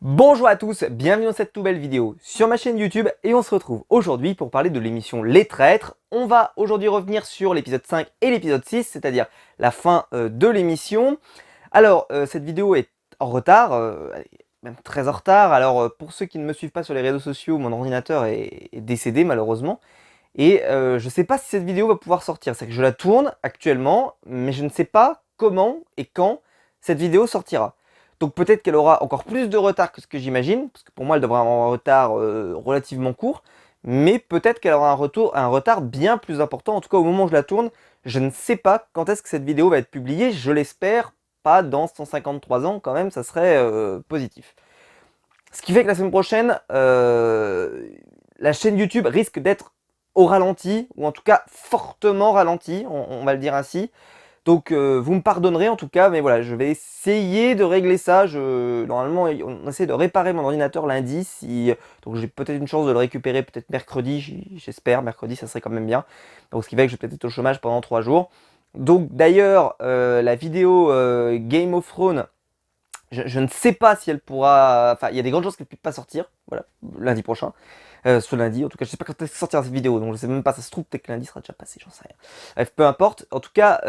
Bonjour à tous, bienvenue dans cette nouvelle vidéo sur ma chaîne YouTube et on se retrouve aujourd'hui pour parler de l'émission Les Traîtres. On va aujourd'hui revenir sur l'épisode 5 et l'épisode 6, c'est-à-dire la fin de l'émission. Alors, cette vidéo est en retard, elle est même très en retard. Alors, pour ceux qui ne me suivent pas sur les réseaux sociaux, mon ordinateur est décédé malheureusement. Et je ne sais pas si cette vidéo va pouvoir sortir, c'est que je la tourne actuellement, mais je ne sais pas comment et quand cette vidéo sortira. Donc peut-être qu'elle aura encore plus de retard que ce que j'imagine, parce que pour moi elle devrait avoir un retard relativement court, mais peut-être qu'elle aura un retard bien plus important. En tout cas au moment où je la tourne, je ne sais pas quand est-ce que cette vidéo va être publiée, je l'espère pas dans 153 ans quand même, ça serait positif. Ce qui fait que la semaine prochaine, la chaîne YouTube risque d'être au ralenti, ou en tout cas fortement ralenti, on va le dire ainsi. Donc vous me pardonnerez en tout cas, mais voilà, je vais essayer de régler ça. Normalement, on essaie de réparer mon ordinateur lundi, donc j'ai peut-être une chance de le récupérer peut-être mercredi, j'espère, mercredi ça serait quand même bien. Donc ce qui fait que je vais peut-être être au chômage pendant 3 jours. Donc d'ailleurs, la vidéo Game of Thrones, je ne sais pas si elle pourra... Enfin, il y a des grandes chances qu'elle ne puisse pas sortir, voilà, lundi prochain. Ce lundi, en tout cas, je sais pas quand est-ce que sortira cette vidéo, donc je sais même pas, ça se trouve, peut-être que lundi sera déjà passé, j'en sais rien. Bref, peu importe. En tout cas,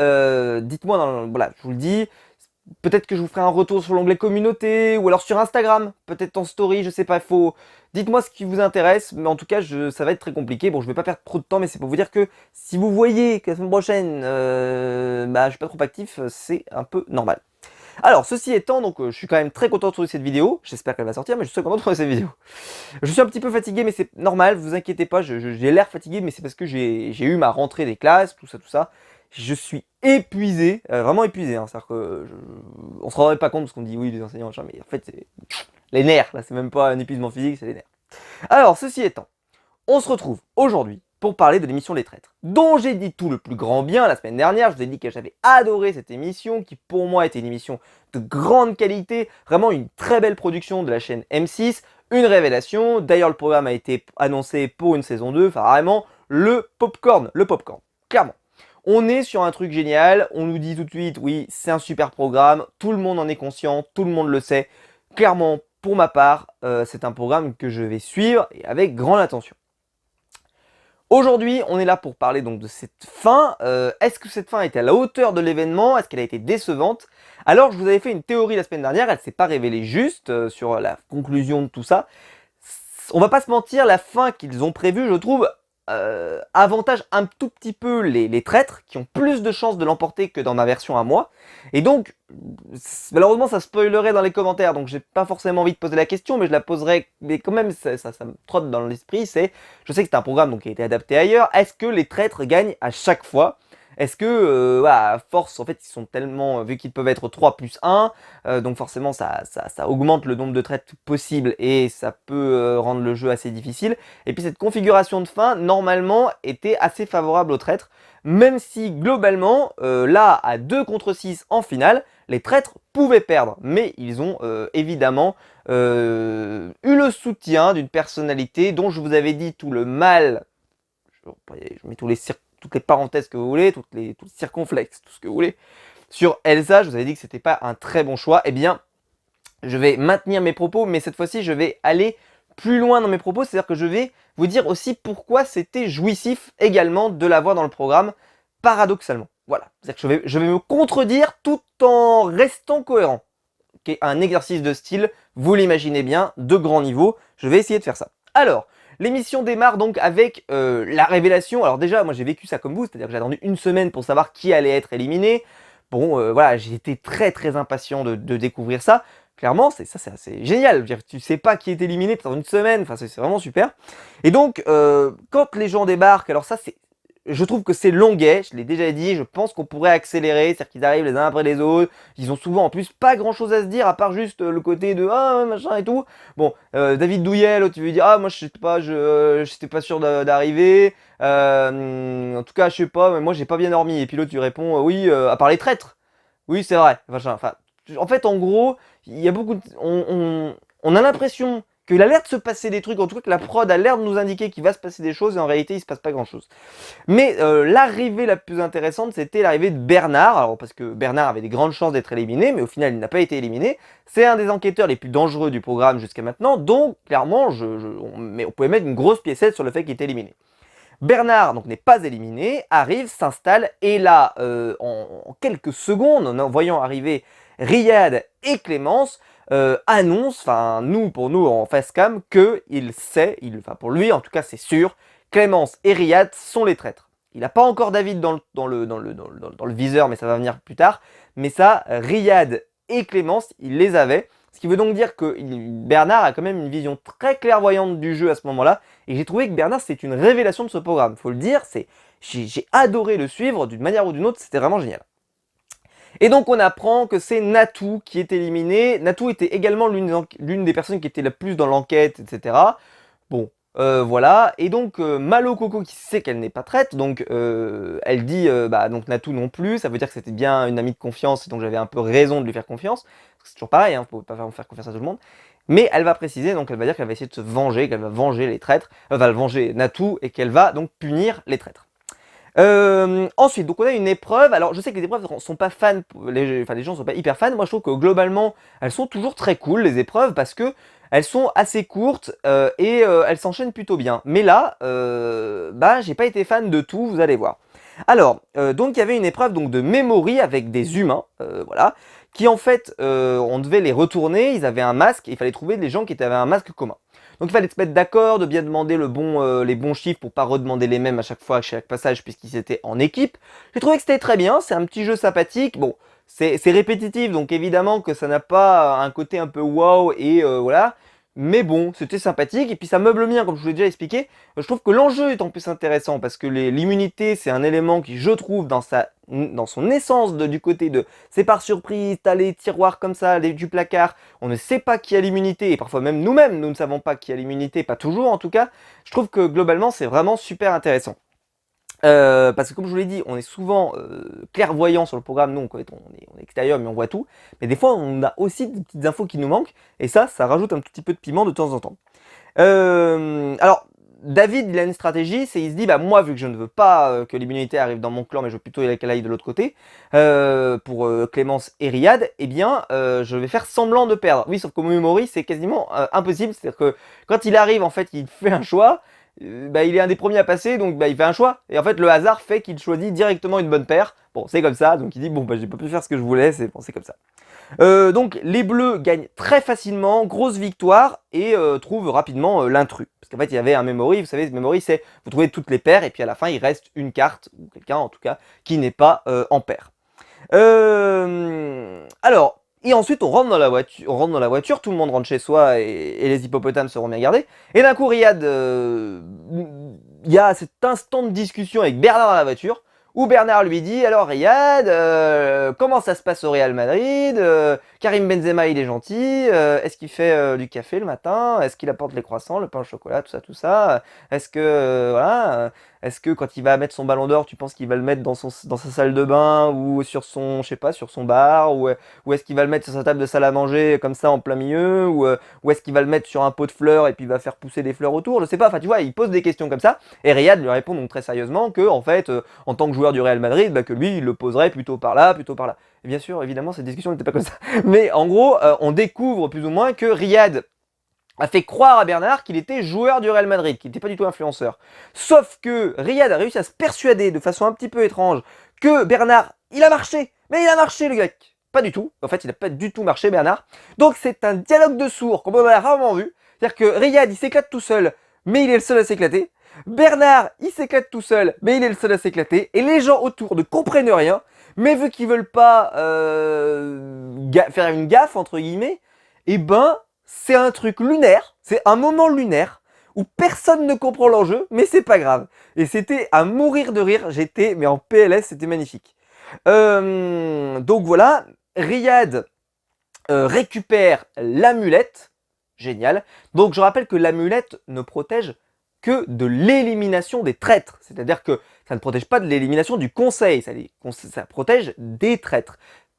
dites-moi, voilà, je vous le dis, peut-être que je vous ferai un retour sur l'onglet communauté, ou alors sur Instagram, peut-être en story, je sais pas, dites-moi ce qui vous intéresse, mais en tout cas, ça va être très compliqué. Bon, je vais pas perdre trop de temps, mais c'est pour vous dire que si vous voyez que la semaine prochaine, je suis pas trop actif, c'est un peu normal. Alors, ceci étant, donc je suis quand même très content de trouver cette vidéo. J'espère qu'elle va sortir, mais je suis très content de trouver cette vidéo. Je suis un petit peu fatigué, mais c'est normal, vous inquiétez pas, j'ai l'air fatigué, mais c'est parce que j'ai eu ma rentrée des classes, tout ça, tout ça. Je suis épuisé, vraiment épuisé. Hein. C'est-à-dire que on se rendrait pas compte parce qu'on dit oui, les enseignants, machin, mais en fait, c'est les nerfs, là, c'est même pas un épuisement physique, c'est les nerfs. Alors, ceci étant, on se retrouve aujourd'hui pour parler de l'émission Les Traîtres, dont j'ai dit tout le plus grand bien la semaine dernière. Je vous ai dit que j'avais adoré cette émission, qui pour moi était une émission de grande qualité, vraiment une très belle production de la chaîne M6, une révélation. D'ailleurs, le programme a été annoncé pour une saison 2, enfin vraiment le popcorn, clairement. On est sur un truc génial, on nous dit tout de suite, oui, c'est un super programme, tout le monde en est conscient, tout le monde le sait. Clairement, pour ma part, c'est un programme que je vais suivre et avec grande attention. Aujourd'hui, on est là pour parler donc de cette fin. Est-ce que cette fin était à la hauteur de l'événement? Est-ce qu'elle a été décevante? Alors, je vous avais fait une théorie la semaine dernière, elle ne s'est pas révélée juste sur la conclusion de tout ça. On va pas se mentir, la fin qu'ils ont prévue, je trouve, avantage un tout petit peu les traîtres, qui ont plus de chances de l'emporter que dans ma version à moi. Et donc, malheureusement, ça spoilerait dans les commentaires, donc j'ai pas forcément envie de poser la question, mais je la poserai, mais quand même, ça me trotte dans l'esprit, je sais que c'est un programme donc, qui a été adapté ailleurs, est-ce que les traîtres gagnent à chaque fois? Est-ce que, voilà, à force, en fait, ils sont tellement, vu qu'ils peuvent être 3 plus 1, donc forcément, ça augmente le nombre de traîtres possibles, et ça peut rendre le jeu assez difficile. Et puis cette configuration de fin, normalement, était assez favorable aux traîtres, même si, globalement, là, à 2 contre 6 en finale, les traîtres pouvaient perdre, mais ils ont évidemment eu le soutien d'une personnalité dont je vous avais dit tout le mal, je mets toutes les parenthèses que vous voulez, tous les circonflexes, tout ce que vous voulez, sur Elsa. Je vous avais dit que c'était pas un très bon choix. Eh bien, je vais maintenir mes propos, mais cette fois-ci, je vais aller plus loin dans mes propos, c'est-à-dire que je vais vous dire aussi pourquoi c'était jouissif également de la voir dans le programme, paradoxalement. Voilà, c'est-à-dire que je vais me contredire tout en restant cohérent. Okay, un exercice de style, vous l'imaginez bien, de grand niveau, je vais essayer de faire ça. Alors, l'émission démarre donc avec la révélation. Alors déjà, moi j'ai vécu ça comme vous, c'est-à-dire que j'ai attendu une semaine pour savoir qui allait être éliminé. Bon, voilà, j'ai été très impatient de découvrir ça. Clairement, c'est assez génial. Je veux dire, tu sais pas qui est éliminé pendant une semaine, enfin c'est vraiment super. Et donc, quand les gens débarquent, alors ça je trouve que c'est longuet, je l'ai déjà dit, je pense qu'on pourrait accélérer, c'est-à-dire qu'ils arrivent les uns après les autres, ils ont souvent en plus pas grand-chose à se dire, à part juste le côté de « ah, machin et tout ». Bon, David Douillet, tu veux dire « ah, moi j'étais pas sûr d'arriver, en tout cas je sais pas, mais moi j'ai pas bien dormi ». Et puis l'autre tu réponds oui, à part les traîtres ». Oui, c'est vrai, enfin, en fait, en gros, il y a beaucoup on a l'impression qu'il a l'air de se passer des trucs, en tout cas que la prod a l'air de nous indiquer qu'il va se passer des choses, et en réalité il se passe pas grand chose. Mais l'arrivée la plus intéressante, c'était l'arrivée de Bernard, alors parce que Bernard avait des grandes chances d'être éliminé, mais au final il n'a pas été éliminé. C'est un des enquêteurs les plus dangereux du programme jusqu'à maintenant, donc clairement on pouvait mettre une grosse piécette sur le fait qu'il était éliminé. Bernard, donc n'est pas éliminé, arrive, s'installe, et là, en quelques secondes, en voyant arriver Riyad et Clémence, annonce, enfin pour nous en face cam, qu'il sait, enfin pour lui en tout cas c'est sûr, Clémence et Riyad sont les traîtres. Il n'a pas encore David dans le viseur, mais ça va venir plus tard. Mais ça, Riyad et Clémence, il les avait. Ce qui veut donc dire que Bernard a quand même une vision très clairvoyante du jeu à ce moment-là. Et j'ai trouvé que Bernard, c'est une révélation de ce programme. Faut le dire, j'ai adoré le suivre d'une manière ou d'une autre, c'était vraiment génial. Et donc on apprend que c'est Natou qui est éliminé. Natou était également l'une des personnes qui était la plus dans l'enquête, etc. Bon, voilà. Et donc Malo Coco qui sait qu'elle n'est pas traite, donc elle dit donc Natou non plus. Ça veut dire que c'était bien une amie de confiance, et donc j'avais un peu raison de lui faire confiance. C'est toujours pareil, hein, faut pas faire confiance à tout le monde. Mais elle va préciser, donc elle va dire qu'elle va essayer de se venger, qu'elle va venger les traîtres, va venger Natou, et qu'elle va donc punir les traîtres. Ensuite, donc on a une épreuve. Alors je sais que les épreuves sont pas fans, les gens sont pas hyper fans. Moi je trouve que globalement elles sont toujours très cool les épreuves parce que elles sont assez courtes et elles s'enchaînent plutôt bien. Mais là, j'ai pas été fan de tout, vous allez voir. Alors, donc il y avait une épreuve donc de memory avec des humains, voilà, qui en fait, on devait les retourner. Ils avaient un masque et il fallait trouver des gens qui avaient un masque commun. Donc il fallait se mettre d'accord, de bien demander les bons chiffres pour pas redemander les mêmes à chaque fois, à chaque passage, puisqu'ils étaient en équipe. J'ai trouvé que c'était très bien, c'est un petit jeu sympathique. Bon, c'est répétitif, donc évidemment que ça n'a pas un côté un peu wow et voilà. Mais bon, c'était sympathique, et puis ça meuble bien, comme je vous l'ai déjà expliqué. Je trouve que l'enjeu est en plus intéressant, parce que l'immunité, c'est un élément qui, je trouve, dans son essence du côté de c'est par surprise, t'as les tiroirs comme ça, du placard, on ne sait pas qui a l'immunité, et parfois même nous-mêmes, nous ne savons pas qui a l'immunité, pas toujours en tout cas. Je trouve que globalement, c'est vraiment super intéressant. Parce que comme je vous l'ai dit, on est souvent clairvoyant sur le programme, nous on est extérieur mais on voit tout, mais des fois on a aussi des petites infos qui nous manquent, et ça rajoute un petit peu de piment de temps en temps. Alors, David il a une stratégie, c'est il se dit, moi vu que je ne veux pas que l'immunité arrive dans mon clan, mais je veux plutôt qu'elle aille de l'autre côté, pour Clémence et Riyad, eh bien je vais faire semblant de perdre. Oui, sauf qu'au Memory c'est quasiment impossible, c'est-à-dire que quand il arrive en fait il fait un choix, il est un des premiers à passer, donc il fait un choix, et en fait le hasard fait qu'il choisit directement une bonne paire. Bon, c'est comme ça, donc il dit j'ai pas pu faire ce que je voulais, c'est comme ça. Donc les bleus gagnent très facilement, grosse victoire, et trouvent rapidement l'intrus. Parce qu'en fait il y avait un memory, vous savez, ce memory c'est vous trouvez toutes les paires, et puis à la fin il reste une carte, ou quelqu'un en tout cas, qui n'est pas en paire. Alors, et ensuite on rentre dans la voiture, tout le monde rentre chez soi, et les hippopotames seront bien gardés. Et d'un coup Riyad, il y a cet instant de discussion avec Bernard dans la voiture, où Bernard lui dit, alors Riyad, comment ça se passe au Real Madrid, Karim Benzema il est gentil, est-ce qu'il fait du café le matin, est-ce qu'il apporte les croissants, le pain au chocolat, tout ça, est-ce que, voilà, est-ce que quand il va mettre son ballon d'or, tu penses qu'il va le mettre dans sa salle de bain, ou sur son, je sais pas, sur son bar, ou est-ce qu'il va le mettre sur sa table de salle à manger, comme ça en plein milieu, ou est-ce qu'il va le mettre sur un pot de fleurs, et puis il va faire pousser des fleurs autour, je sais pas, enfin tu vois, il pose des questions comme ça, et Riyad lui répond donc très sérieusement que, en fait, en tant que joueur du Real Madrid, que lui il le poserait plutôt par là, plutôt par là. Et bien sûr, évidemment, cette discussion n'était pas comme ça. Mais en gros, on découvre plus ou moins que Riyad a fait croire à Bernard qu'il était joueur du Real Madrid, qu'il n'était pas du tout influenceur. Sauf que Riyad a réussi à se persuader de façon un petit peu étrange que Bernard, il a marché. Mais il a marché le grec. Pas du tout. En fait, il n'a pas du tout marché Bernard. Donc c'est un dialogue de sourds comme on a rarement vu. C'est-à-dire que Riyad, il s'éclate tout seul, mais il est le seul à s'éclater. Bernard, il s'éclate tout seul, mais il est le seul à s'éclater. Et les gens autour ne comprennent rien. Mais vu qu'ils veulent pas faire une gaffe, entre guillemets, eh ben, c'est un truc lunaire, c'est un moment lunaire, où personne ne comprend l'enjeu, mais c'est pas grave. Et c'était à mourir de rire, mais en PLS, c'était magnifique. Donc voilà, Riyad récupère l'amulette, génial. Donc je rappelle que l'amulette ne protège que de l'élimination des traîtres, c'est-à-dire que ça ne protège pas de l'élimination du conseil, ça protège des traîtres.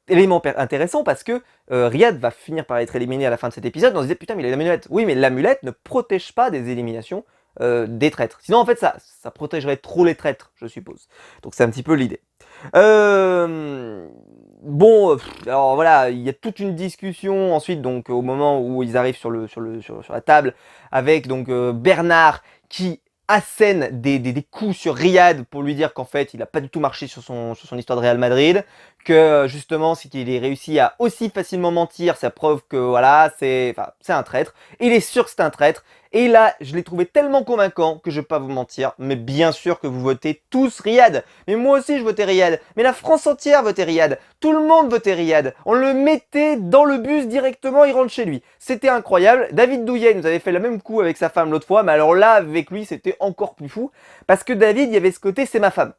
élément intéressant parce que Riyad va finir par être éliminé à la fin de cet épisode. On se disait putain mais il a l'amulette. Oui mais l'amulette ne protège pas des éliminations des traîtres. Sinon en fait ça protégerait trop les traîtres je suppose. Donc c'est un petit peu l'idée. Bon, alors voilà, il y a toute une discussion ensuite, donc au moment où ils arrivent sur la table, avec donc Bernard qui assène des coups sur Riyad pour lui dire qu'en fait il n'a pas du tout marché sur son histoire de Real Madrid, que justement c'est qu'il ait réussi à aussi facilement mentir, ça prouve que voilà, c'est un traître, il est sûr que c'est un traître, et là je l'ai trouvé tellement convaincant que je vais pas vous mentir, mais bien sûr que vous votez tous Riyad, mais moi aussi je votais Riyad, mais la France entière votait Riyad, tout le monde votait Riyad, on le mettait dans le bus directement, il rentre chez lui, c'était incroyable. David Douillet nous avait fait le même coup avec sa femme l'autre fois, mais alors là avec lui c'était encore plus fou, parce que David il y avait ce côté c'est ma femme,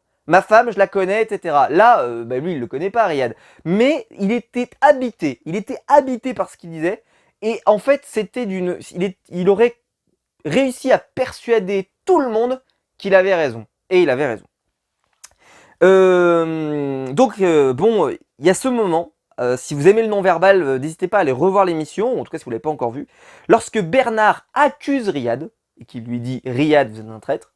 je la connais, etc. Là, lui, il le connaît pas, Riyad. Mais il était habité par ce qu'il disait. Et en fait, il aurait réussi à persuader tout le monde qu'il avait raison. Et il avait raison. Bon, il y a ce moment. Si vous aimez le non-verbal, n'hésitez pas à aller revoir l'émission, en tout cas si vous ne l'avez pas encore vu. Lorsque Bernard accuse Riyad, et qu'il lui dit « Riyad, vous êtes un traître »,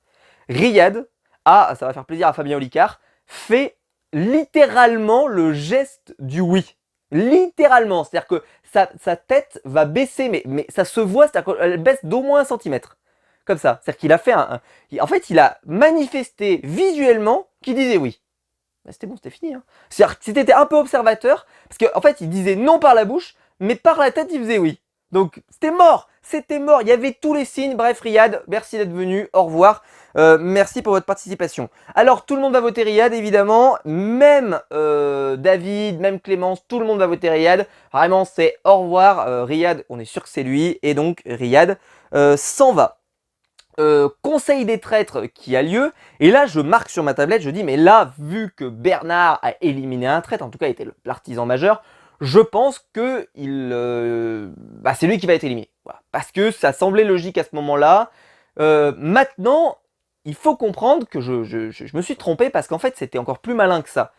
Riyad, ça va faire plaisir à Fabien Olicard, fait littéralement le geste du oui. Littéralement, c'est-à-dire que sa tête va baisser, mais ça se voit, c'est-à-dire qu'elle baisse d'au moins 1 centimètre. Comme ça, c'est-à-dire qu'il a fait en fait, il a manifesté visuellement qu'il disait oui. Bah, c'était bon, c'était fini. Hein. C'est-à-dire que si t'étais un peu observateur, parce qu'en fait, il disait non par la bouche, mais par la tête, il faisait oui. Donc, c'était mort. Il y avait tous les signes. Bref, Riyad, merci d'être venu. Au revoir. Merci pour votre participation. Alors, tout le monde va voter Riyad, évidemment. Même David, même Clémence, tout le monde va voter Riyad. Vraiment, c'est au revoir. Riyad, on est sûr que c'est lui. Et donc, Riyad s'en va. Conseil des traîtres qui a lieu, et là je marque sur ma tablette, je dis mais là vu que Bernard a éliminé un traître, en tout cas était l'artisan majeur, je pense que c'est lui qui va être éliminé, voilà. Parce que ça semblait logique à ce moment-là. Maintenant il faut comprendre que je me suis trompé parce qu'en fait c'était encore plus malin que ça.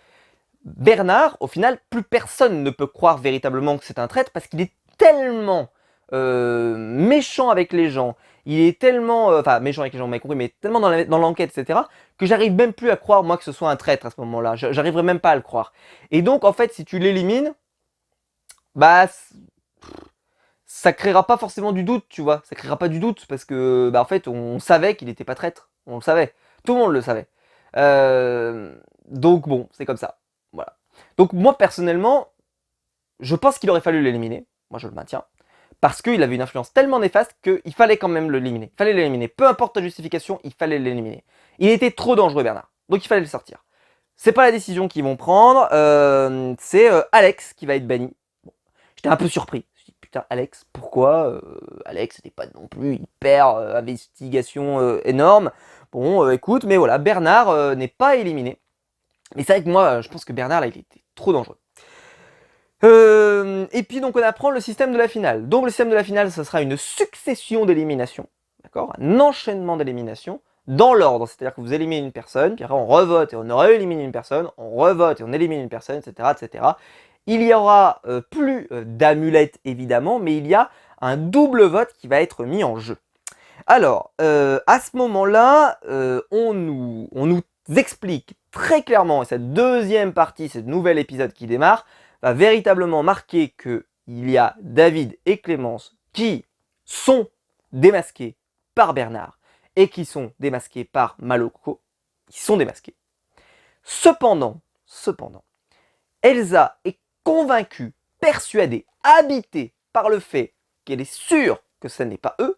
Bernard, au final, plus personne ne peut croire véritablement que c'est un traître parce qu'il est tellement méchant avec les gens, il est tellement, méchant avec les gens, vous m'avez compris, mais tellement dans l'enquête, etc., que j'arrive même plus à croire, moi, que ce soit un traître à ce moment-là. J'arriverai même pas à le croire. Et donc, en fait, si tu l'élimines, ça créera pas forcément du doute, tu vois. Ça créera pas du doute, parce que, en fait, on savait qu'il n'était pas traître. On le savait. Tout le monde le savait. Donc, bon, c'est comme ça. Voilà. Donc, moi, personnellement, je pense qu'il aurait fallu l'éliminer. Moi, je le maintiens. Parce qu'il avait une influence tellement néfaste qu'il fallait quand même l'éliminer. Il fallait l'éliminer. Peu importe ta justification, il fallait l'éliminer. Il était trop dangereux, Bernard. Donc il fallait le sortir. C'est pas la décision qu'ils vont prendre. C'est Alex qui va être banni. Bon, j'étais un peu surpris. Je me suis dit, putain, Alex, pourquoi Alex n'était pas non plus hyper investigation énorme. Bon, écoute, mais voilà, Bernard n'est pas éliminé. Mais c'est vrai que moi, je pense que Bernard, là, il était trop dangereux. Et puis donc on apprend le système de la finale. Donc le système de la finale, ce sera une succession d'éliminations, d'accord, un enchaînement d'éliminations dans l'ordre, c'est-à-dire que vous éliminez une personne, puis après on revote et on réélimine une personne, on revote et on élimine une personne, etc., etc. Il y aura plus d'amulettes évidemment, mais il y a un double vote qui va être mis en jeu. Alors, à ce moment-là, on nous explique très clairement, et cette deuxième partie, ce nouvel épisode qui démarre, va véritablement marquer qu'il y a David et Clémence qui sont démasqués par Bernard et qui sont démasqués par Maloko. Ils sont démasqués. Cependant, Elsa est convaincue, persuadée, habitée par le fait qu'elle est sûre que ce n'est pas eux.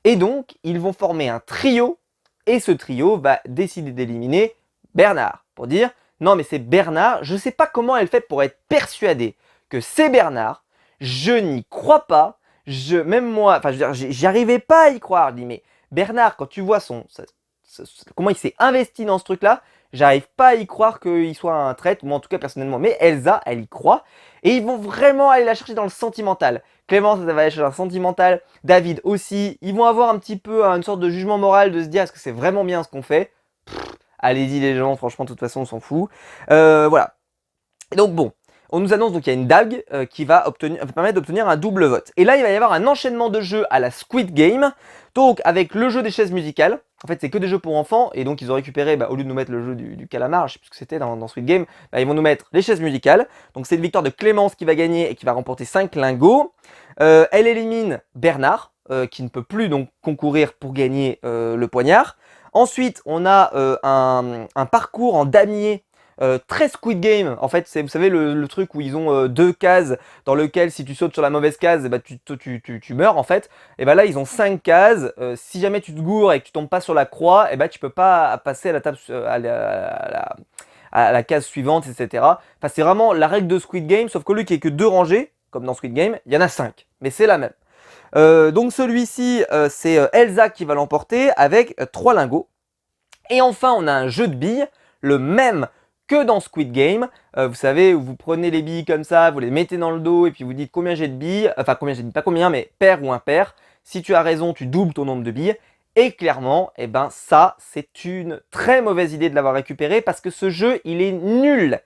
Et donc, ils vont former un trio. Et ce trio va décider d'éliminer Bernard. Pour dire, non mais c'est Bernard, je ne sais pas comment elle fait pour être persuadée que c'est Bernard, je n'y crois pas, même moi, enfin je veux dire, j'y arrivais pas à y croire. Je dis mais Bernard, quand tu vois comment il s'est investi dans ce truc-là, j'arrive pas à y croire qu'il soit un traître, moi en tout cas personnellement, mais Elsa, elle y croit, et ils vont vraiment aller la chercher dans le sentimental. Clémence, elle va aller chercher dans le sentimental, David aussi, ils vont avoir un petit peu une sorte de jugement moral de se dire est-ce que c'est vraiment bien ce qu'on fait. Allez-y les gens, franchement, de toute façon, on s'en fout. Voilà. Et donc bon, on nous annonce donc qu'il y a une dague qui va permettre d'obtenir un double vote. Et là, il va y avoir un enchaînement de jeux à la Squid Game, donc avec le jeu des chaises musicales. En fait, c'est que des jeux pour enfants, et donc ils ont récupéré, au lieu de nous mettre le jeu du calamar, je sais plus ce que c'était dans Squid Game, ils vont nous mettre les chaises musicales. Donc c'est une victoire de Clémence qui va gagner et qui va remporter 5 lingots. Elle élimine Bernard, qui ne peut plus donc concourir pour gagner le poignard. Ensuite, on a un parcours en damier très Squid Game. En fait, c'est, vous savez, le truc où ils ont 2 cases dans lequel si tu sautes sur la mauvaise case, tu meurs en fait. Et là, ils ont 5 cases. Si jamais tu te gourres et que tu tombes pas sur la croix, tu peux pas passer à la table, à la case suivante, etc. Enfin, c'est vraiment la règle de Squid Game, sauf qu'au lieu qu'il n'y ait que 2 rangées, comme dans Squid Game, il y en a 5. Mais c'est la même. Donc celui-ci, c'est Elsa qui va l'emporter avec 3 lingots. Et enfin, on a un jeu de billes, le même que dans Squid Game. Vous savez, vous prenez les billes comme ça, vous les mettez dans le dos et puis vous dites combien j'ai de billes. Enfin, combien j'ai de billes, pas combien, mais pair ou impair. Si tu as raison, tu doubles ton nombre de billes. Et clairement, ça, c'est une très mauvaise idée de l'avoir récupéré parce que ce jeu, il est nul.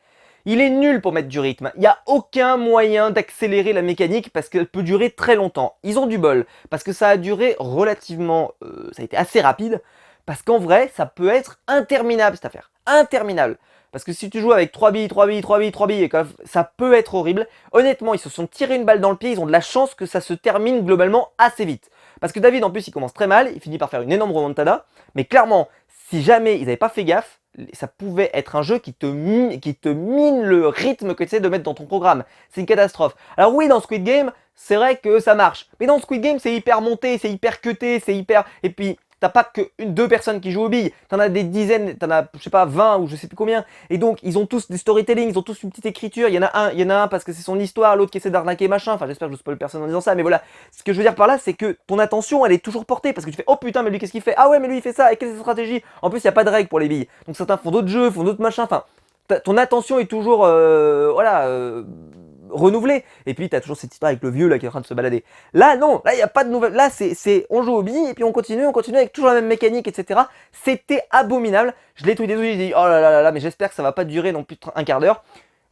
Il est nul pour mettre du rythme. Il n'y a aucun moyen d'accélérer la mécanique parce qu'elle peut durer très longtemps. Ils ont du bol parce que ça a duré relativement... ça a été assez rapide. Parce qu'en vrai, ça peut être interminable cette affaire. Interminable. Parce que si tu joues avec 3 billes, 3 billes, 3 billes, 3 billes, ça peut être horrible. Honnêtement, ils se sont tirés une balle dans le pied. Ils ont de la chance que ça se termine globalement assez vite. Parce que David, en plus, il commence très mal. Il finit par faire une énorme remontada. Mais clairement, si jamais ils n'avaient pas fait gaffe, ça pouvait être un jeu qui te mine le rythme que tu essaies de mettre dans ton programme. C'est une catastrophe. Alors oui, dans Squid Game, c'est vrai que ça marche. Mais dans Squid Game, c'est hyper monté, c'est hyper cuté, c'est hyper... Et puis, t'as pas que 2 personnes qui jouent aux billes. T'en as des dizaines, t'en as, je sais pas, 20 ou je sais plus combien. Et donc, ils ont tous des storytelling, ils ont tous une petite écriture. Il y en a un parce que c'est son histoire, l'autre qui essaie d'arnaquer machin. Enfin, j'espère que je spoil personne en disant ça. Mais voilà, ce que je veux dire par là, c'est que ton attention, elle est toujours portée. Parce que tu fais, oh putain, mais lui, qu'est-ce qu'il fait? Ah ouais, mais lui, il fait ça. Et quelle est sa stratégie? En plus, il n'y a pas de règles pour les billes. Donc, certains font d'autres jeux, font d'autres machins. Enfin, ton attention est toujours, renouvelée. Et puis, t'as toujours cette histoire avec le vieux là qui est en train de se balader. Là, non, là, il n'y a pas de nouvelles. Là, on joue aux billes et puis on continue avec toujours la même mécanique, etc. C'était abominable. Je l'ai tweeté, j'ai dit, oh là, mais j'espère que ça va pas durer non plus un quart d'heure.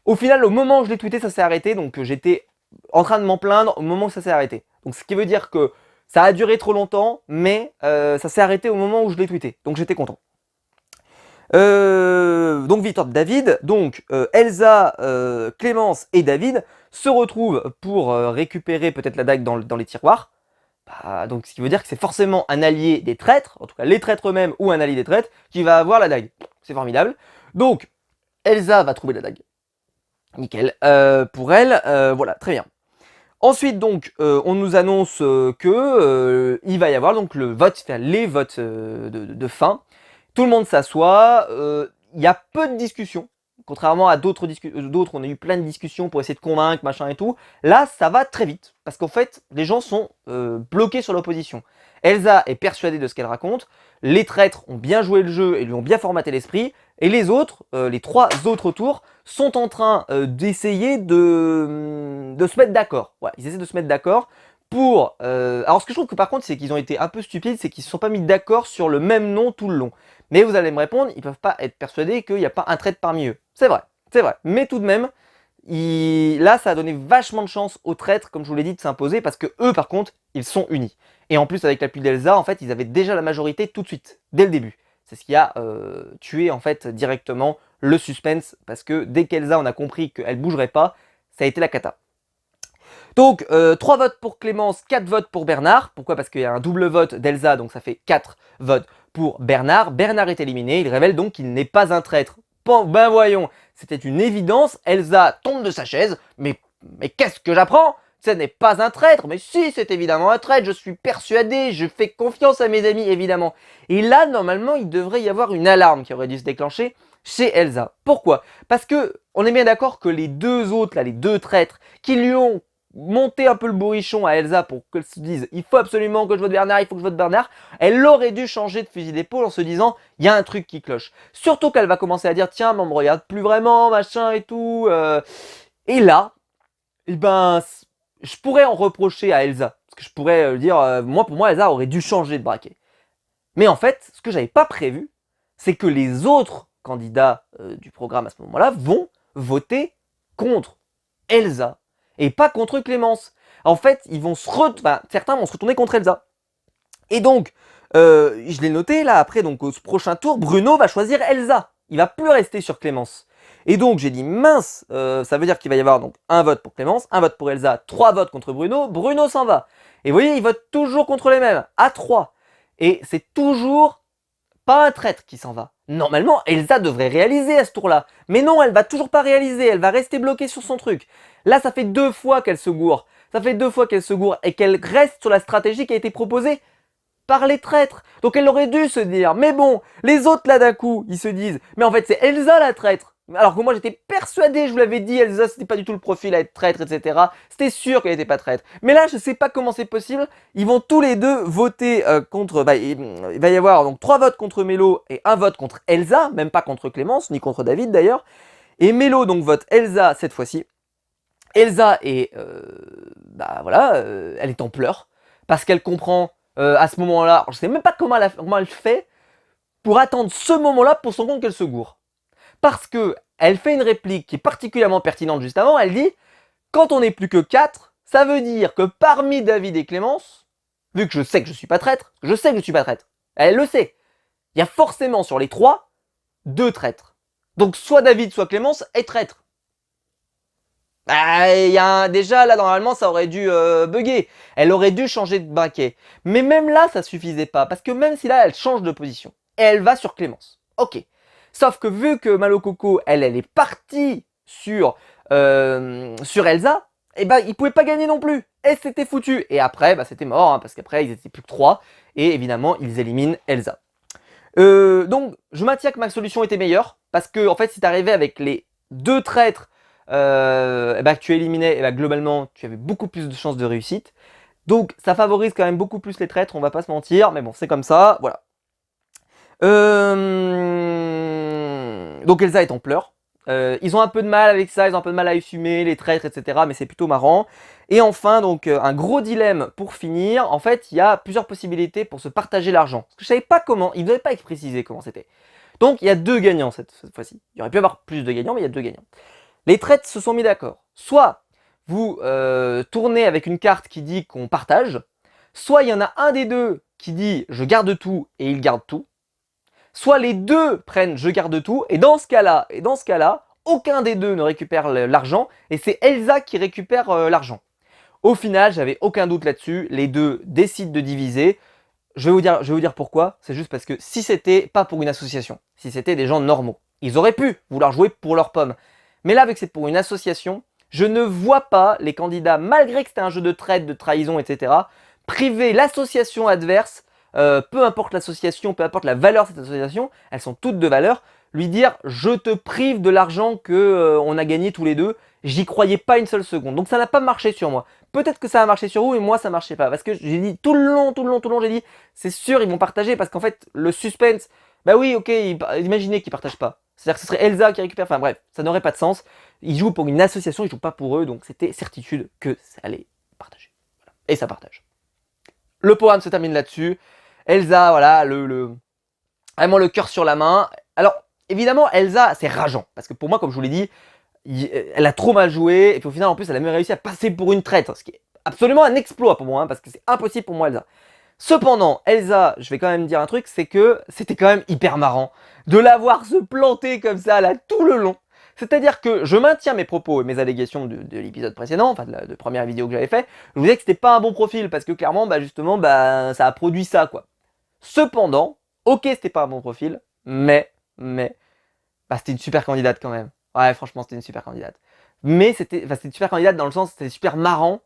Au final, au moment où je l'ai tweeté, ça s'est arrêté. Donc, j'étais en train de m'en plaindre au moment où ça s'est arrêté. Donc, ce qui veut dire que ça a duré trop longtemps, mais ça s'est arrêté au moment où je l'ai tweeté. Donc, j'étais content. Donc victoire de David, donc Elsa, Clémence et David se retrouvent pour récupérer peut-être la dague dans les tiroirs. Donc ce qui veut dire que c'est forcément un allié des traîtres, en tout cas les traîtres eux-mêmes ou un allié des traîtres, qui va avoir la dague. C'est formidable. Donc Elsa va trouver la dague. Nickel. Pour elle, voilà, très bien. Ensuite donc on nous annonce que il va y avoir donc le vote, les votes de fin. Tout le monde s'assoit, il y a peu de discussions, contrairement à d'autres, on a eu plein de discussions pour essayer de convaincre, machin et tout. Là, ça va très vite, parce qu'en fait, les gens sont bloqués sur l'opposition. Elsa est persuadée de ce qu'elle raconte, les traîtres ont bien joué le jeu et lui ont bien formaté l'esprit, et les autres, les 3 autres tours, sont en train d'essayer de se mettre d'accord. Ouais, ils essaient de se mettre d'accord pour... alors ce que je trouve que par contre, c'est qu'ils ont été un peu stupides, c'est qu'ils ne se sont pas mis d'accord sur le même nom tout le long. Mais vous allez me répondre, ils ne peuvent pas être persuadés qu'il n'y a pas un traître parmi eux. C'est vrai. Mais tout de même, là, ça a donné vachement de chance aux traîtres, comme je vous l'ai dit, de s'imposer, parce que eux, par contre, ils sont unis. Et en plus, avec l'appui d'Elsa, en fait, ils avaient déjà la majorité tout de suite, dès le début. C'est ce qui a tué, en fait, directement le suspense, parce que dès qu'Elsa, on a compris qu'elle ne bougerait pas, ça a été la cata. Donc, 3 votes pour Clémence, 4 votes pour Bernard. Pourquoi? Parce qu'il y a un double vote d'Elsa, donc ça fait 4 votes pour Bernard. Bernard est éliminé, il révèle donc qu'il n'est pas un traître. Bon, ben voyons, c'était une évidence. Elsa tombe de sa chaise. Mais qu'est-ce que j'apprends? Ce n'est pas un traître. Mais si, c'est évidemment un traître, je suis persuadé, je fais confiance à mes amis, évidemment. Et là, normalement, il devrait y avoir une alarme qui aurait dû se déclencher chez Elsa. Pourquoi? Parce que, on est bien d'accord que les 2 autres, là, les 2 traîtres, qui lui ont monter un peu le bourrichon à Elsa pour qu'elle se dise il faut absolument que je vote Bernard, il faut que je vote Bernard, elle aurait dû changer de fusil d'épaule en se disant il y a un truc qui cloche. Surtout qu'elle va commencer à dire tiens, mais on me regarde plus vraiment, machin et tout. Et là, je pourrais en reprocher à Elsa. Parce que je pourrais dire, pour moi, Elsa aurait dû changer de braquet. Mais en fait, ce que j'avais pas prévu, c'est que les autres candidats du programme à ce moment-là vont voter contre. Elsa et pas contre Clémence. En fait, certains vont se retourner contre Elsa. Et donc, je l'ai noté là, après, donc au prochain tour, Bruno va choisir Elsa. Il va plus rester sur Clémence. Et donc, j'ai dit, mince, ça veut dire qu'il va y avoir donc un vote pour Clémence, un vote pour Elsa, 3 votes contre Bruno. Bruno s'en va. Et vous voyez, il vote toujours contre les mêmes, à 3. Et c'est toujours pas un traître qui s'en va. Normalement, Elsa devrait réaliser à ce tour-là. Mais non, elle va toujours pas réaliser, elle va rester bloquée sur son truc. Là, ça fait 2 fois qu'elle se gourre. Ça fait 2 fois qu'elle se gourre et qu'elle reste sur la stratégie qui a été proposée par les traîtres. Donc elle aurait dû se dire, mais bon, les autres là d'un coup, ils se disent, mais en fait c'est Elsa la traître. Alors que moi j'étais persuadé, je vous l'avais dit, Elsa c'était pas du tout le profil à être traître, etc. C'était sûr qu'elle était pas traître. Mais là je sais pas comment c'est possible, ils vont tous les deux voter contre, il va y avoir donc 3 votes contre Mélo et 1 vote contre Elsa, même pas contre Clémence, ni contre David d'ailleurs. Et Mélo donc vote Elsa cette fois-ci. Elsa est, elle est en pleurs, parce qu'elle comprend à ce moment-là, je sais même pas comment elle fait pour attendre ce moment-là pour se rendre compte qu'elle se gourre. Parce que elle fait une réplique qui est particulièrement pertinente juste avant, elle dit « Quand on n'est plus que 4, ça veut dire que parmi David et Clémence, vu que je sais que je suis pas traître, elle le sait, il y a forcément sur les 3, 2 traîtres. Donc soit David, soit Clémence est traître. » Déjà là normalement ça aurait dû bugger, elle aurait dû changer de braquet. Mais même là ça suffisait pas, parce que même si là elle change de position, et elle va sur Clémence, ok. Sauf que vu que Malo Coco, elle est partie sur Elsa, et il pouvait pas gagner non plus, et c'était foutu. Et après c'était mort, hein, parce qu'après ils étaient plus que 3, et évidemment ils éliminent Elsa. Donc je maintiens que ma solution était meilleure, parce que en fait si t'arrivais avec les 2 traîtres que tu éliminais, globalement, tu avais beaucoup plus de chances de réussite. Donc, ça favorise quand même beaucoup plus les traîtres, on va pas se mentir, mais bon, c'est comme ça, voilà. Donc, Elsa est en pleurs. Ils ont un peu de mal avec ça, ils ont un peu de mal à assumer les traîtres, etc. Mais c'est plutôt marrant. Et enfin, donc, un gros dilemme pour finir. En fait, il y a plusieurs possibilités pour se partager l'argent. Parce que je savais pas comment, ils ne devaient pas préciser comment c'était. Donc, il y a 2 gagnants cette fois-ci. Il y aurait pu y avoir plus de gagnants, mais il y a 2 gagnants. Les traîtres se sont mis d'accord. Soit vous tournez avec une carte qui dit qu'on partage, soit il y en a un des deux qui dit je garde tout et il garde tout, soit les deux prennent je garde tout et dans ce cas-là, aucun des deux ne récupère l'argent et c'est Elsa qui récupère l'argent. Au final, j'avais aucun doute là-dessus, les deux décident de diviser. Je vais vous dire pourquoi, c'est juste parce que si c'était pas pour une association, si c'était des gens normaux, ils auraient pu vouloir jouer pour leurs pommes. Mais là, vu que c'est pour une association, je ne vois pas les candidats, malgré que c'était un jeu de traite, de trahison, etc., priver l'association adverse, peu importe l'association, peu importe la valeur de cette association, elles sont toutes de valeur, lui dire « je te prive de l'argent que on a gagné tous les deux », j'y croyais pas une seule seconde. Donc ça n'a pas marché sur moi. Peut-être que ça a marché sur vous et moi ça marchait pas. Parce que j'ai dit tout le long, j'ai dit c'est sûr ils vont partager parce qu'en fait le suspense, bah oui ok, imaginez qu'ils partagent pas. C'est-à-dire que ce serait Elsa qui récupère, enfin bref, ça n'aurait pas de sens. Ils jouent pour une association, ils jouent pas pour eux, donc c'était certitude que ça allait partager. Voilà. Et ça partage. Le programme se termine là-dessus. Elsa, voilà, vraiment le cœur sur la main. Alors, évidemment, Elsa, c'est rageant. Parce que pour moi, comme je vous l'ai dit, elle a trop mal joué. Et puis au final, en plus, elle a même réussi à passer pour une traître. Ce qui est absolument un exploit pour moi, hein, parce que c'est impossible pour moi, Elsa. Cependant, Elsa, je vais quand même dire un truc, c'est que c'était quand même hyper marrant de la voir se planter comme ça, là, tout le long. C'est-à-dire que je maintiens mes propos et mes allégations de l'épisode précédent, enfin de la première vidéo que j'avais fait. Je vous disais que c'était pas un bon profil, parce que clairement, justement, ça a produit ça, quoi. Cependant, ok, c'était pas un bon profil, mais, c'était une super candidate quand même. Ouais, franchement, c'était une super candidate. Mais c'était une super candidate dans le sens, c'était super marrant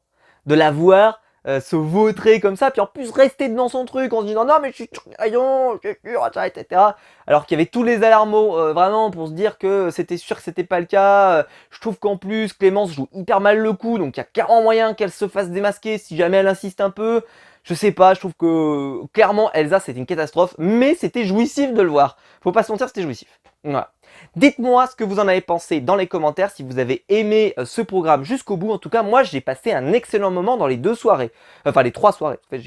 de la voir se vautrer comme ça, puis en plus rester dans son truc en se disant non mais je suis sûr, etc. Alors qu'il y avait tous les alarmos vraiment pour se dire que c'était sûr que c'était pas le cas. Je trouve qu'en plus Clémence joue hyper mal le coup, donc il y a clairement moyen qu'elle se fasse démasquer si jamais elle insiste un peu. Je sais pas, je trouve que clairement Elsa c'était une catastrophe, mais c'était jouissif de le voir. Faut pas se mentir, c'était jouissif. Voilà. Dites-moi ce que vous en avez pensé dans les commentaires, si vous avez aimé ce programme jusqu'au bout. En tout cas, moi j'ai passé un excellent moment dans les 2 soirées. Enfin les 3 soirées. En fait,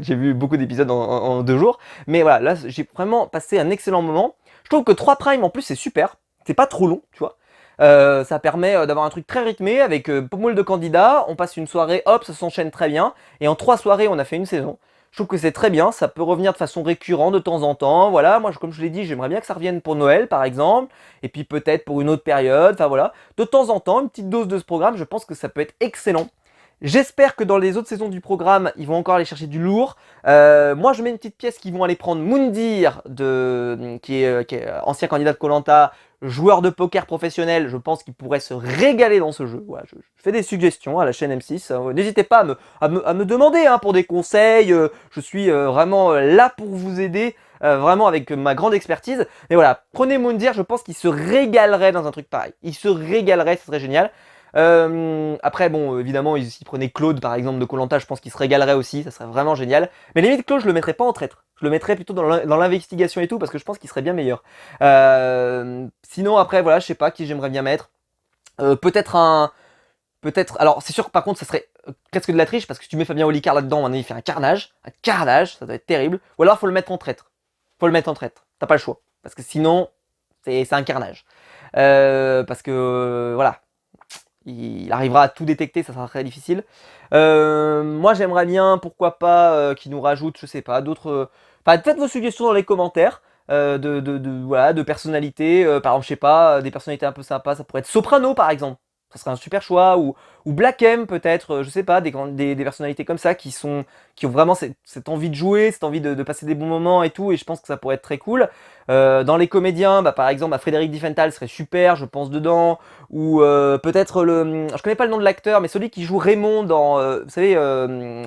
j'ai vu beaucoup d'épisodes en 2 jours. Mais voilà, là j'ai vraiment passé un excellent moment. Je trouve que 3 Prime en plus c'est super. C'est pas trop long, tu vois. Ça permet d'avoir un truc très rythmé avec pas mal de candidats. On passe une soirée, hop, ça s'enchaîne très bien. Et en 3 soirées, on a fait une saison. Je trouve que c'est très bien, ça peut revenir de façon récurrente de temps en temps. Voilà, moi, comme je l'ai dit, j'aimerais bien que ça revienne pour Noël, par exemple. Et puis peut-être pour une autre période. Enfin voilà, de temps en temps, une petite dose de ce programme, je pense que ça peut être excellent. J'espère que dans les autres saisons du programme, ils vont encore aller chercher du lourd. Moi, je mets une petite pièce qu'ils vont aller prendre Moundir, qui est ancien candidat de koh joueur de poker professionnel. Je pense qu'il pourrait se régaler dans ce jeu. Voilà, je fais des suggestions à la chaîne M6. N'hésitez pas à me demander pour des conseils. Je suis vraiment là pour vous aider. Vraiment avec ma grande expertise. Mais voilà, prenez Moundir, je pense qu'il se régalerait dans un truc pareil. Il se régalerait, ce serait génial. Après, bon, évidemment, s'ils prenaient Claude, par exemple, de koh je pense qu'il se régalerait aussi, ça serait vraiment génial. Mais limite, Claude, je le mettrais pas en traître. Je le mettrais plutôt dans l'investigation et tout, parce que je pense qu'il serait bien meilleur. Sinon, après, voilà, je sais pas qui j'aimerais bien mettre. Peut-être un... Peut-être... Alors, c'est sûr que par contre, ça serait presque de la triche, parce que si tu mets Fabien Olicard là-dedans, il fait un carnage. Un carnage, ça doit être terrible. Ou alors, faut le mettre en traître. Faut le mettre en traître. T'as pas le choix. Parce que sinon, c'est un carnage. Parce que, voilà, il arrivera à tout détecter, ça sera très difficile. Moi j'aimerais bien, pourquoi pas, qu'il nous rajoute, je sais pas, d'autres... Enfin, faites vos suggestions dans les commentaires voilà, de personnalités. Par exemple, je sais pas, des personnalités un peu sympas, ça pourrait être Soprano par exemple. Ça serait un super choix. Ou Black M peut-être, je sais pas, des personnalités comme ça qui ont vraiment cette envie de jouer, cette envie de passer des bons moments et tout, et je pense que ça pourrait être très cool. Dans les comédiens, par exemple, Frédéric Diffenthal serait super, je pense, dedans. Ou peut-être je connais pas le nom de l'acteur, mais celui qui joue Raymond dans, vous savez,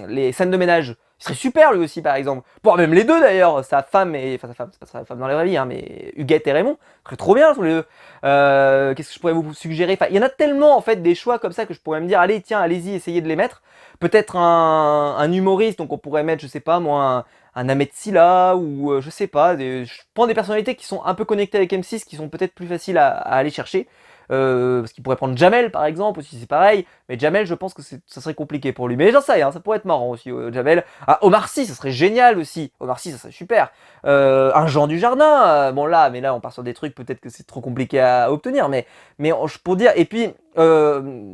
les scènes de ménage. Il serait super lui aussi par exemple. Voire même les deux d'ailleurs, sa femme et... Enfin sa femme, c'est pas sa femme dans la vraie vie, mais Huguette et Raymond. Ce serait trop bien tous les deux. Qu'est-ce que je pourrais vous suggérer? Enfin, il y en a tellement en fait des choix comme ça que je pourrais me dire, allez tiens, allez-y, essayez de les mettre. Peut-être un humoriste, donc on pourrait mettre, je sais pas moi, un Ahmed Silla, ou je sais pas, je prends des personnalités qui sont un peu connectées avec M6, qui sont peut-être plus faciles à aller chercher. Parce qu'il pourrait prendre Jamel par exemple aussi, c'est pareil. Mais Jamel, je pense que ça serait compliqué pour lui. Mais j'en sais rien, ça pourrait être marrant aussi, Jamel. Ah, Omar Sy, ça serait génial aussi. Omar Sy, ça serait super. Un Jean Dujardin, bon là, mais là on part sur des trucs, peut-être que c'est trop compliqué à obtenir. Mais pour dire, et puis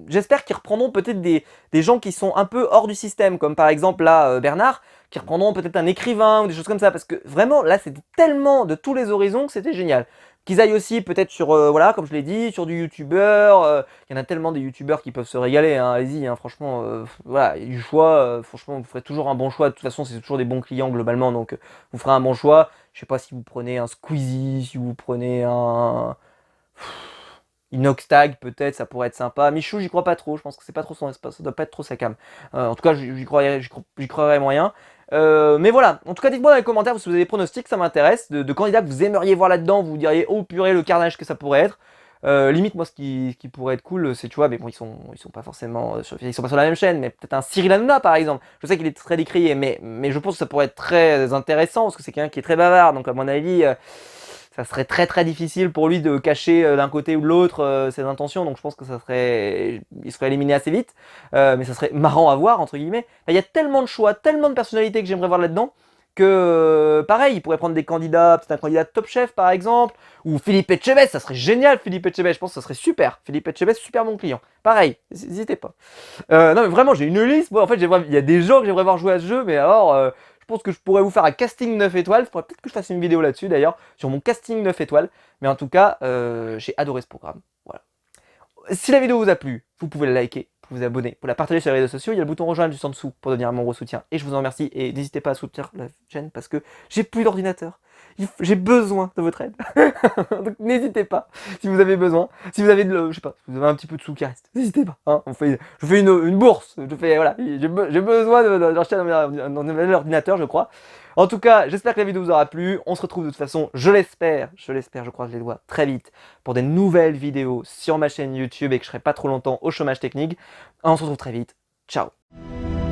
j'espère qu'ils reprendront peut-être des gens qui sont un peu hors du système, comme par exemple là Bernard, qui reprendront peut-être un écrivain ou des choses comme ça. Parce que vraiment, là c'était tellement de tous les horizons que c'était génial. Qu'ils aillent aussi peut-être sur, voilà, comme je l'ai dit, sur du youtubeur. Il y en a tellement des youtubeurs qui peuvent se régaler, hein, allez-y, hein, franchement, voilà, il y a du choix. Franchement, vous ferez toujours un bon choix. De toute façon, c'est toujours des bons clients globalement, donc vous ferez un bon choix. Je sais pas si vous prenez un Squeezie, si vous prenez un Inoxtag, peut-être, ça pourrait être sympa. Michou, j'y crois pas trop. Je pense que c'est pas trop son espace, ça doit pas être trop sa cam. En tout cas, j'y croirais moyen. Mais voilà, en tout cas dites-moi dans les commentaires si vous avez des pronostics, ça m'intéresse, de candidats que vous aimeriez voir là-dedans, vous diriez oh purée le carnage que ça pourrait être. Limite moi ce qui pourrait être cool, c'est tu vois, mais bon ils sont pas forcément ils sont pas sur la même chaîne, mais peut-être un Cyril Hanouna par exemple. Je sais qu'il est très décrié, mais je pense que ça pourrait être très intéressant parce que c'est quelqu'un qui est très bavard, donc à mon avis ça serait très très difficile pour lui de cacher d'un côté ou de l'autre ses intentions, donc je pense que il serait éliminé assez vite, mais ça serait marrant à voir entre guillemets. Il y a tellement de choix, tellement de personnalités que j'aimerais voir là-dedans, que pareil, il pourrait prendre des candidats, peut-être un candidat de Top Chef par exemple, ou Philippe Etchebest, ça serait génial Philippe Etchebest, je pense que ça serait super. Philippe Etchebest, super bon client. Pareil, n'hésitez pas. Non mais vraiment, j'ai une liste, moi en fait il y a des gens que j'aimerais voir jouer à ce jeu, mais alors... je pense que je pourrais vous faire un casting 9 étoiles. Il faudrait peut-être que je fasse une vidéo là-dessus d'ailleurs, sur mon casting 9 étoiles. Mais en tout cas, j'ai adoré ce programme. Voilà. Si la vidéo vous a plu, vous pouvez la liker, vous pouvez vous abonner, vous pouvez la partager sur les réseaux sociaux. Il y a le bouton rejoindre juste en dessous pour devenir mon gros soutien. Et je vous en remercie. Et n'hésitez pas à soutenir la chaîne parce que j'ai plus d'ordinateur. J'ai besoin de votre aide. Donc n'hésitez pas si vous avez besoin. Si vous avez je sais pas, si vous avez un petit peu de sous qui reste, n'hésitez pas. Hein. Je fais une bourse. Voilà, j'ai besoin d'acheter un nouvel ordinateur, je crois. En tout cas, j'espère que la vidéo vous aura plu. On se retrouve de toute façon, je l'espère, je croise les doigts, très vite pour des nouvelles vidéos sur ma chaîne YouTube et que je serai pas trop longtemps au chômage technique. On se retrouve très vite. Ciao.